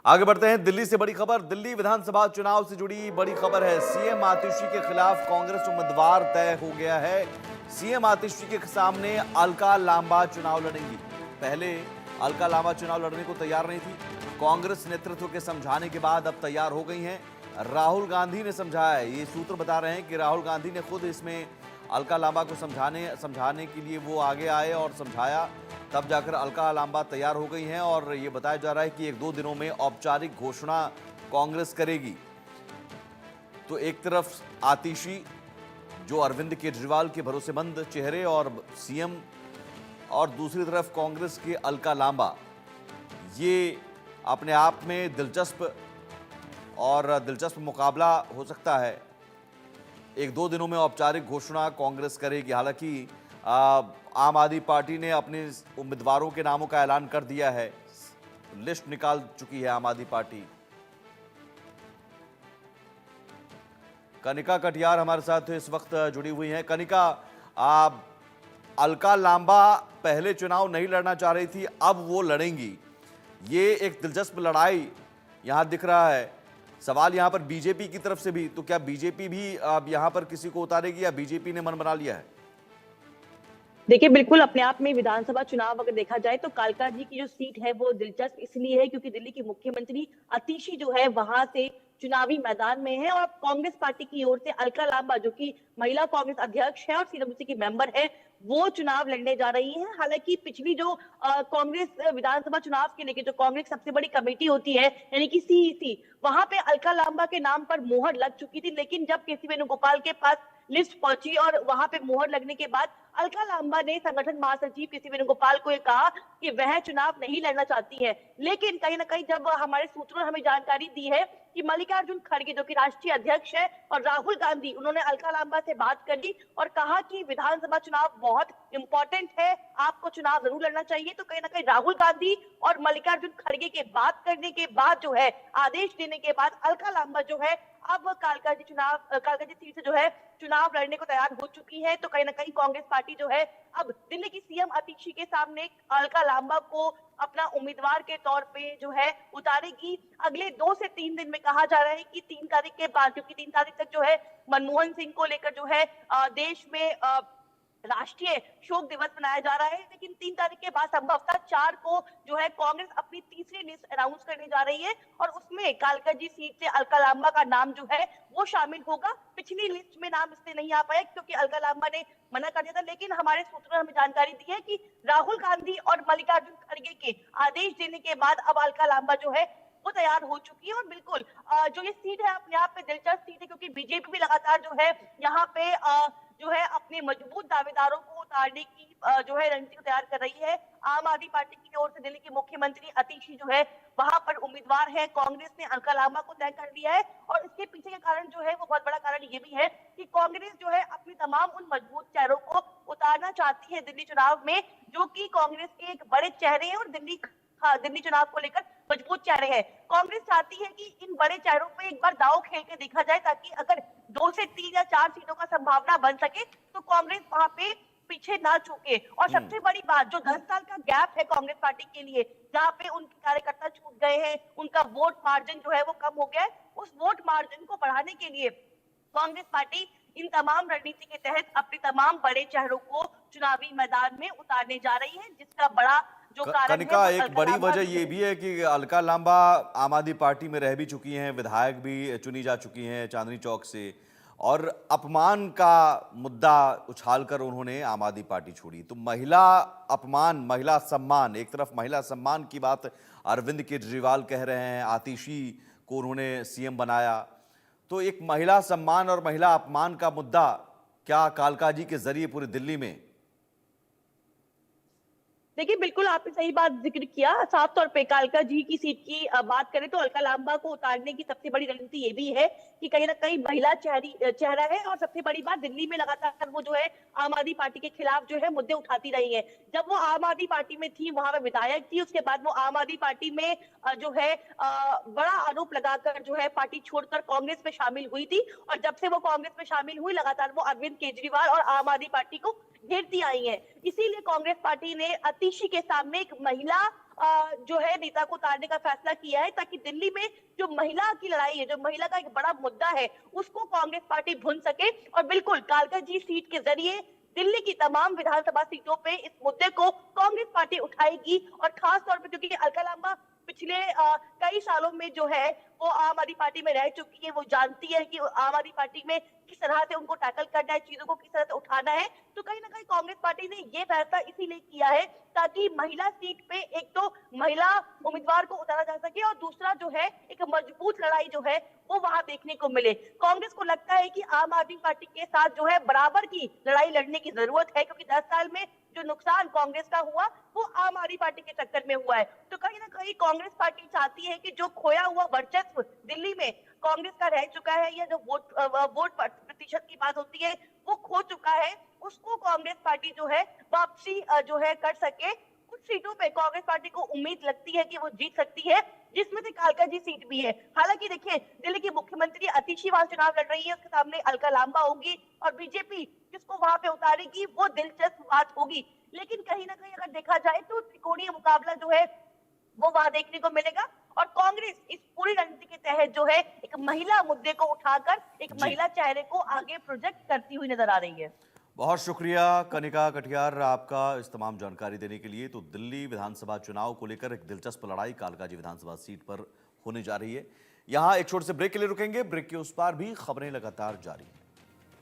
आगे बढ़ते हैं। दिल्ली से बड़ी खबर, दिल्ली विधानसभा चुनाव से जुड़ी बड़ी खबर है। सीएम आतिशी के खिलाफ कांग्रेस उम्मीदवार तय हो गया है। सीएम आतिशी के सामने अलका लांबा चुनाव लड़ेंगी। पहले अलका लांबा चुनाव लड़ने को तैयार नहीं थी। कांग्रेस नेतृत्व के समझाने के बाद अब तैयार हो गई हैं। राहुल गांधी ने समझाया है। ये सूत्र बता रहे हैं कि राहुल गांधी ने खुद इसमें अलका लांबा को समझाने के लिए वो आगे आए और समझाया, तब जाकर अलका लांबा तैयार हो गई हैं। और ये बताया जा रहा है कि 1-2 दिनों में औपचारिक घोषणा कांग्रेस करेगी। तो एक तरफ आतिशी जो अरविंद केजरीवाल के भरोसेमंद चेहरे और सीएम, और दूसरी तरफ कांग्रेस के अलका लांबा। ये अपने आप में दिलचस्प मुकाबला हो सकता है। 1-2 दिनों में औपचारिक घोषणा कांग्रेस करेगी। हालांकि आम आदमी पार्टी ने अपने उम्मीदवारों के नामों का ऐलान कर दिया है। लिस्ट निकाल चुकी है आम आदमी पार्टी। कनिका कटियार हमारे साथ इस वक्त जुड़ी हुई हैं। कनिका, अलका लांबा पहले चुनाव नहीं लड़ना चाह रही थी, अब वो लड़ेंगी। ये एक दिलचस्प लड़ाई यहां दिख रहा है। सवाल यहां पर बीजेपी की तरफ से भी, तो क्या बीजेपी भी अब यहां पर किसी को उतारेगी या बीजेपी ने मन बना लिया है? देखिए, बिल्कुल अपने आप में विधानसभा चुनाव अगर देखा जाए तो कालका जी की जो सीट है वो दिलचस्प इसलिए है क्योंकि दिल्ली की मुख्यमंत्री आतिशी जो है वहां से चुनावी मैदान में है और कांग्रेस पार्टी की ओर से अलका लांबा जो कि महिला कांग्रेस अध्यक्ष है और सीडब्ल्यूसी की मेंबर है, वो चुनाव लड़ने जा रही हैं। हालांकि पिछली जो कांग्रेस विधानसभा चुनाव के लेके जो कांग्रेस सबसे बड़ी कमेटी होती है यानी कि सीईसी, वहां पे अलका लांबा के नाम पर मोहर लग चुकी थी। लेकिन जब केसी वेणुगोपाल के पास लिस्ट पहुंची और वहां पे मोहर लगने के बाद अलका लांबा ने संगठन महासचिव केसी वेणुगोपाल को कहा कि वह चुनाव नहीं लड़ना चाहती है। लेकिन कहीं ना कहीं जब हमारे सूत्रों ने हमें जानकारी दी है कि मल्लिकार्जुन खड़गे जो कि राष्ट्रीय अध्यक्ष है और राहुल गांधी, उन्होंने अलका लांबा से बात कर ली और कहा कि विधानसभा चुनाव बहुत इंपॉर्टेंट है, आपको चुनाव जरूर लड़ना चाहिए। तो कहीं ना कहीं राहुल गांधी और मल्लिकार्जुन खड़गे के बात करने के बाद जो है, आदेश देने के बाद अलका लांबा जो है अब कालका जी सीट से जो है चुनाव लड़ने को तैयार हो चुकी है। तो कहीं ना कहीं कांग्रेस पार्टी जो है अब दिल्ली की सीएम आतिशी के सामने अलका लांबा को अपना उम्मीदवार के तौर पे जो है उतारेगी। अगले 2 से 3 दिन में कहा जा रहा है कि 3 तारीख के बाद, क्योंकि 3 तारीख तक जो है मनमोहन सिंह को लेकर जो है देश में राष्ट्रीय शोक दिवस मनाया जा रहा है। लेकिन 3 तारीख के बाद संभवतः 4 को जो है कांग्रेस अपनी तीसरी लिस्ट अनाउंस करने जा रही है और उसमें कालका जी सीट से अलका लांबा का नाम जो है वो शामिल होगा। पिछली लिस्ट में नाम इसलिए नहीं आ पाया क्योंकि अलका लांबा ने मना कर दिया था। लेकिन हमारे सूत्रों ने हमें जानकारी दी है कि राहुल गांधी और मल्लिकार्जुन खड़गे के आदेश देने के बाद अब अलका लांबा जो है वो तैयार हो चुकी है। और बिल्कुल जो ये सीट है अपने आप में दिलचस्प सीट है क्योंकि बीजेपी भी लगातार जो है यहाँ पे जो है अपने मजबूत दावेदारों को उतारने की जो है रणनीति तैयार कर रही है। आम आदमी पार्टी की ओर से दिल्ली के मुख्यमंत्री आतिशी जो है वहां पर उम्मीदवार है। कांग्रेस ने अलका लांबा को तय कर लिया है और इसके पीछे का कारण जो है वो बहुत बड़ा कारण ये भी है कि कांग्रेस जो है अपनी तमाम उन मजबूत चेहरों को उतारना चाहती है दिल्ली चुनाव में, जो कि कांग्रेस के एक बड़े चेहरे हैं और दिल्ली चुनाव को लेकर मजबूत चेहरे हैं। कांग्रेस चाहती है कि इन बड़े चेहरों पे एक बार दांव खेल के देखा जाए ताकि अगर 2 से 3 या 4 सीटों का संभावना बन सके तो कांग्रेस वहां पे पीछे ना चूके। और सबसे बड़ी बात, जो 10 साल का गैप है कांग्रेस पार्टी के लिए, जहाँ पे उनके कार्यकर्ता छूट गए हैं, उनका वोट मार्जिन जो है वो कम हो गया है, उस वोट मार्जिन को बढ़ाने के लिए कांग्रेस पार्टी इन तमाम रणनीति के तहत अपने तमाम बड़े चेहरों को चुनावी मैदान में उतारने जा रही है, जिसका बड़ा जो कारण कनिका, है एक बड़ी वजह ये भी है कि अलका लांबा आम आदमी पार्टी में रह भी चुकी हैं, विधायक भी चुनी जा चुकी हैं चांदनी चौक से, और अपमान का मुद्दा उछालकर उन्होंने आम आदमी पार्टी छोड़ी। तो महिला अपमान, महिला सम्मान, एक तरफ महिला सम्मान की बात अरविंद केजरीवाल कह रहे हैं, आतिशी को उन्होंने सीएम बनाया, तो एक महिला सम्मान और महिला अपमान का मुद्दा क्या कालका जी के जरिए पूरी दिल्ली में? देखिए, बिल्कुल आपने सही बात जिक्र किया। साफ तौर पे कालका जी की सीट की बात करें तो अलका लांबा को उतारने की सबसे बड़ी रणनीति ये भी है कि कहीं ना कहीं महिला चेहरा है और सबसे बड़ी बात, दिल्ली में लगातार वो जो है आम आदमी पार्टी के खिलाफ जो है मुद्दे उठाती रही है। जब वो आम आदमी पार्टी में थी वहां पे विधायक थी, उसके बाद वो आम आदमी पार्टी में जो है बड़ा आरोप लगाकर जो है पार्टी छोड़कर कांग्रेस में शामिल हुई थी और जब से वो कांग्रेस में शामिल हुई लगातार वो अरविंद केजरीवाल और आम आदमी पार्टी को घेरती आई है। इसीलिए कांग्रेस पार्टी ने आतिशी के सामने एक महिला जो है नेता को उतारने का फैसला किया है, ताकि दिल्ली में जो महिला की लड़ाई है, जो महिला का एक बड़ा मुद्दा है, उसको कांग्रेस पार्टी भून सके। और बिल्कुल कालकाजी सीट के जरिए दिल्ली की तमाम विधानसभा सीटों पे इस मुद्दे को कांग्रेस पार्टी उठाएगी। और खास तौर पे क्योंकि अलका लांबा पिछले कई सालों में जो है वो आम आदमी पार्टी में रह चुकी है, वो जानती है कि आम आदमी पार्टी में किस तरह से उनको टैकल करना है, चीजों को किस तरह से उठाना है। तो कहीं ना कहीं कांग्रेस पार्टी ने ये फैसला इसीलिए किया है ताकि महिला सीट पे एक तो महिला उम्मीदवार को उतारा जा सके, और दूसरा जो है एक मजबूत लड़ाई जो है वो वहां देखने को मिले। कांग्रेस को लगता है कि आम आदमी पार्टी के साथ जो है बराबर की लड़ाई लड़ने की जरूरत है, क्योंकि 10 साल में जो नुकसान कांग्रेस का हुआ वो आम आदमी पार्टी के चक्कर में हुआ है। तो कहीं ना कहीं कांग्रेस पार्टी चाहती है कि जो खोया हुआ वर्चस्व दिल्ली में कांग्रेस का रह चुका है, या जो वोट प्रतिशत की बात होती है वो खो चुका है, उसको कांग्रेस पार्टी जो है वापसी जो है कर सके। कुछ सीटों पे कांग्रेस पार्टी को उम्मीद लगती है कि वो जीत सकती है, जिसमें से कालकाजी सीट भी है। हालांकि देखिए, दिल्ली की मुख्यमंत्री अतिशी वहां चुनाव लड़ रही है, उसके सामने अलका लांबा होंगी, और बीजेपी किसको वहां पे उतारेगी वो दिलचस्प बात होगी। लेकिन कहीं ना कहीं अगर देखा जाए तो त्रिकोणीय मुकाबला जो है वो वहां देखने को मिलेगा। और कांग्रेस इस पूरी रणनीति के तहत जो है एक महिला मुद्दे को उठाकर एक जी, महिला चेहरे को आगे प्रोजेक्ट करती हुई नजर आ रही है। बहुत शुक्रिया कनिका कटियार आपका इस तमाम जानकारी देने के लिए। तो दिल्ली विधानसभा चुनाव को लेकर एक दिलचस्प लड़ाई कालकाजी विधानसभा सीट पर होने जा रही है। यहां एक छोटे से ब्रेक के लिए रुकेंगे, ब्रेक के उस पार भी खबरें लगातार जारी हैं।